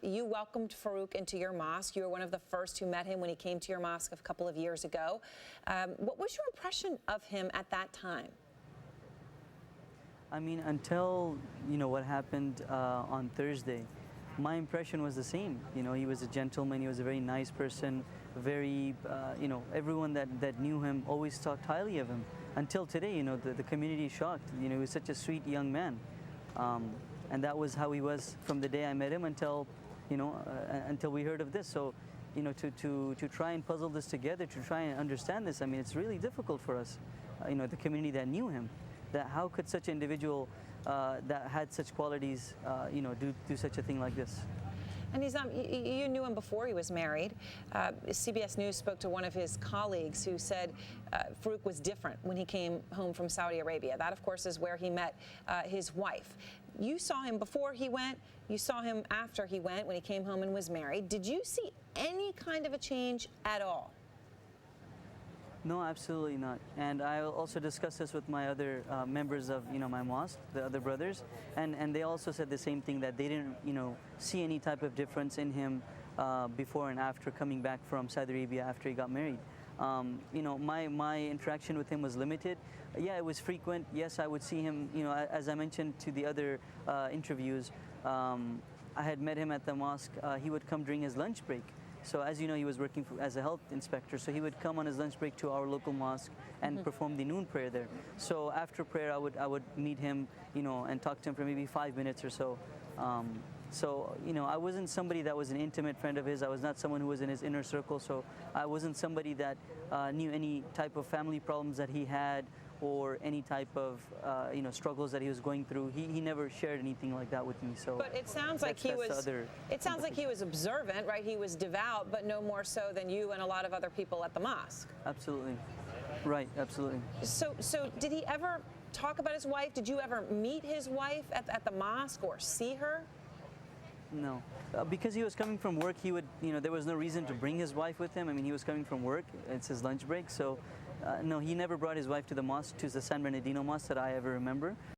You welcomed Farouk into your mosque. You were one of the first who met him when he came to your mosque a couple of years ago. What was your impression of him at that time? I mean, until, what happened on Thursday, my impression was the same. He was a gentleman, he was a very nice person, very, everyone that knew him always talked highly of him. Until today, the community is shocked. He was such a sweet young man. And that was how he was from the day I met him until, until we heard of this. So, to try and puzzle this together, to try and understand this, I mean, it's really difficult for us, the community that knew him. That how could such an individual that had such qualities, do such a thing like this? And you knew him before he was married. CBS News spoke to one of his colleagues who said Farouk was different when he came home from Saudi Arabia. That, of course, is where he met his wife. You saw him before he went. You saw him after he went when he came home and was married. Did you see any kind of a change at all? No, absolutely not. And I also discussed this with my other members of, my mosque, the other brothers, and they also said the same thing, that they didn't, see any type of difference in him before and after coming back from Saudi Arabia after he got married. My interaction with him was limited. Yeah, it was frequent. Yes, I would see him, as I mentioned to the other interviews, I had met him at the mosque. He would come during his lunch break. So as you know, he was working as a health inspector, so he would come on his lunch break to our local mosque and perform the noon prayer there. So after prayer, I would meet him, and talk to him for maybe 5 minutes or so. I wasn't somebody that was an intimate friend of his. I was not someone who was in his inner circle. So I wasn't somebody that knew any type of family problems that he had, or any type of struggles that he was going through. He never shared anything like that with me. So, but it sounds like he was. It sounds like he was observant, right? He was devout, but no more so than you and a lot of other people at the mosque. Absolutely, right. Absolutely. So did he ever talk about his wife? Did you ever meet his wife at the mosque or see her? No, because he was coming from work, he would, there was no reason to bring his wife with him. I mean, he was coming from work, it's his lunch break, so no, he never brought his wife to the mosque, to the San Bernardino Mosque that I ever remember.